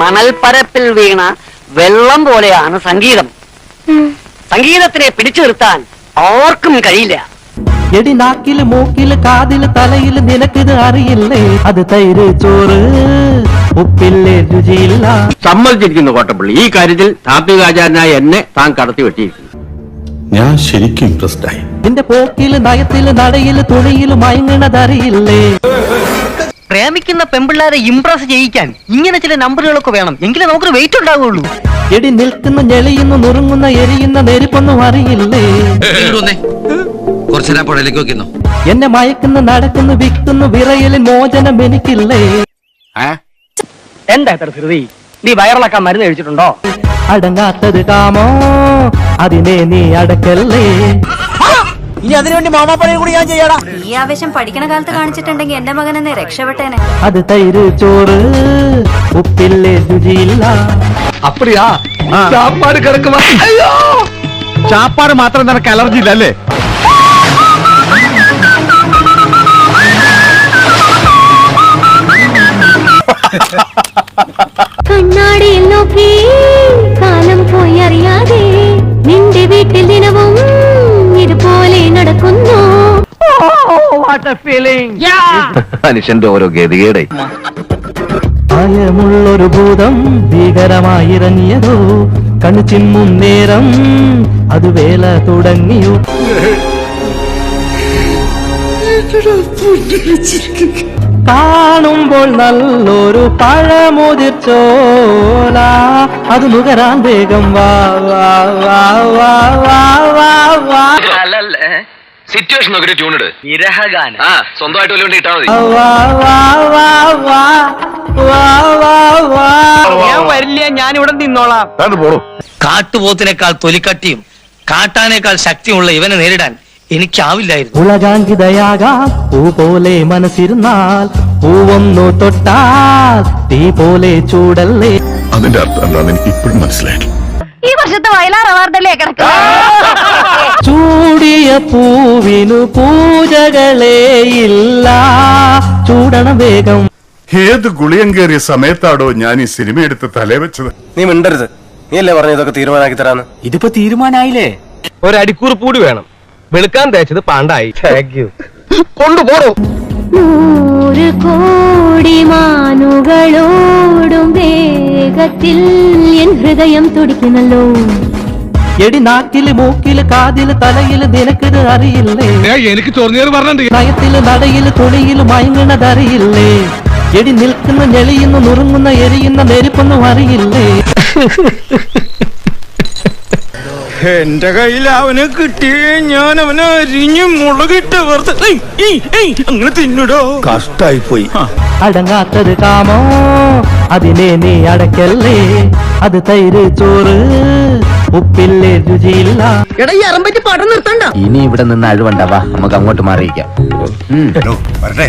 മണൽപ്പരപ്പിൽ വീണ വെള്ളം പോലെയാണ് സംഗീതം. സംഗീതത്തിനെ പിടിച്ചു നിർത്താൻ ആർക്കും കഴിയില്ല. എടി നാക്കില് മൂക്കില് കാതില് തലയില് നിനക്കിത് അറിയില്ലേ? അത് തൈര് ചോറ് ഉപ്പില്ലേ രുചിയില്ല. സമ്മതിച്ചിരിക്കുന്നു കോട്ടപ്പള്ളി. ഈ കാര്യത്തിൽ താത്വികാചാരനായ എന്നെ താൻ കടത്തി വെട്ടിയിരിക്കുന്നു. ഞാൻ ശരിക്കും ഇംപ്രസ്ഡ് ആയി. നിന്റെ പോക്കില് നയത്തില് നടയില് തുണിയില് മയങ്ങണതറിയില്ലേ? പ്രേമിക്കുന്ന പെമ്പിള്ളാരെ ഇംപ്രസ് ചെയ്യിക്കാൻ ഇങ്ങനെ ചില നമ്പറുകളൊക്കെ വേണം, എങ്കിലേ നമുക്ക് വെയിറ്റ് ഉണ്ടാവുള്ളൂ. എടി നിൽക്കുന്ന ഞെളിയുന്നു നുറുങ്ങുന്ന എരിയുന്ന നെരുപ്പൊന്നും അറിയില്ലേ? എന്നെ മയക്കുന്നു നടക്കുന്നു വിൽക്കുന്നു വിറയലിൻ മോചനം എനിക്കില്ലേ? എന്താ ഇത്ര ധൃതി? നീ വയറിളക്കാൻ മരുന്ന് കഴിച്ചിട്ടുണ്ടോ? അടങ്ങാത്തത് കാമോ അതിനെ നീ അടക്കല്ലേ? ഇനി അതിനുവേണ്ടി മാമാപ്പണിയും കൂടി ഞാൻ ചെയ്യടാ. ഈ ആവേശം പഠിക്കണ കാലത്ത് കാണിച്ചിട്ടുണ്ടെങ്കിൽ എന്റെ മകനെന്നെ രക്ഷപ്പെട്ടേനെ. അത് തൈര് ചോറ് ഉപ്പില്ലേ രുചിയില്ല. അപ്പടിയാ ചാപ്പാട് കിടക്കുവാ. അയ്യോ, ചാപ്പാട് മാത്രം നിനക്ക് അലർജി ഇല്ലല്ലേ? കണ്ണാടിയിൽ നോക്കി കാലം പോയി അറിയാതെ നിന്റെ വീട്ടിൽ ദിനവും ഇതുപോലെ നടക്കുന്നു. മനുഷ്യന്റെ ഓരോ ഗതികേടെ. ഭയമുള്ളൊരു ഭൂതം ഭീകരമായിറങ്ങിയതോ കണ്ണു ചിമ്മും നേരം അത് വേല തുടങ്ങിയോ? കാണുമ്പോൾ നല്ലൊരു പഴമുതിർച്ചോല അത് നുകരാൻ വേഗം വാ വാ വാ വാ വാ വാ വാ. സിറ്റുവേഷൻ നോക്കി ട്യൂണിട് വിരഹഗാനം സ്വന്തമായിട്ട് വല്ല വേണ്ടി ഇട്ടാ മതി. വാ വാ വാ വാ വാ വാ വാ. ഞാൻ വരില്ല, ഞാൻ ഇവിടെ നിന്നോളാം. കാട്ടുപോത്തിനേക്കാൾ തൊലിക്കട്ടിയും കാട്ടാനേക്കാൾ ശക്തിയുള്ള ഇവനെ നേരിടാൻ എനിക്കാവില്ലായിരുന്നു. ഉലകാങ്കിതയാകാം പൂ പോലെ മനസ്സിരുന്നാൽ പൂവൊന്നു തൊട്ടാൽ തീ പോലെ ചൂടല്ലേ? അതിന്റെ അർത്ഥം എന്താണെന്ന് എനിക്ക് ഇപ്പോഴും മനസ്സിലായില്ല. ഈ വർഷത്തെ വയലാർ അവാർഡല്ലേ കിടക്കുക? ചൂടിയ പൂവിനു പൂജകളേ ഇല്ല, ചൂടണം വേഗം. ഏത് ഗുളിയം കയറിയ സമയത്താടോ ഞാൻ ഈ സിനിമ എടുത്ത് തലേ വെച്ചത്? നീ മിണ്ടരുത്. നീ അല്ലേ പറഞ്ഞ ഇതൊക്കെ തീരുമാനാക്കി തരാന്ന്? ഇതിപ്പോ തീരുമാനായില്ലേ? ഒരടിക്കൂറ് പൂടി വേണം. വെളുക്കാൻ തേച്ചത് പാണ്ടായി. കൊണ്ടുപോടോ. 100 കോടി മാനുകളോടും വേഗത്തിൽ എൻ ഹൃദയം തുടിക്കുന്നല്ലോ. എടി നാക്കില് മൂക്കില് കാതില് തലയില് നിനക്കിത് അറിയില്ലേ? എനിക്ക് ചോർന്നിയത് പറഞ്ഞിട്ടുണ്ട്. നയത്തില് നടയില് തുണിയില് മയങ്ങണതറിയില്ലേ? എടി നിൽക്കുന്ന ഞെളിയുന്നു നുറുങ്ങുന്ന എരിയുന്ന നെരുപ്പൊന്നും അറിയില്ലേ? എന്റെ കയ്യിൽ അവനെ കിട്ടിയേ ഞാൻ അവനെ അരിഞ്ഞ് മുളകിട്ട് അങ്ങനെ തിന്നിടോ. കഷ്ടായി പോയി. അടങ്ങാത്തത് കാമോ അതിനെ നീ അടക്കല്ലേ? അത് തൈര് ചോറ് ഉപ്പില്ലേ രുചിയില്ല. എടാ ഈ അറമ്പറ്റി പാട്ടം നിർത്തണ്ട. ഇനി ഇവിടെ നിന്ന് അഴിവണ്ടാവാ, നമുക്ക് അങ്ങോട്ട് മാറിയിക്കാം. വരട്ടെ.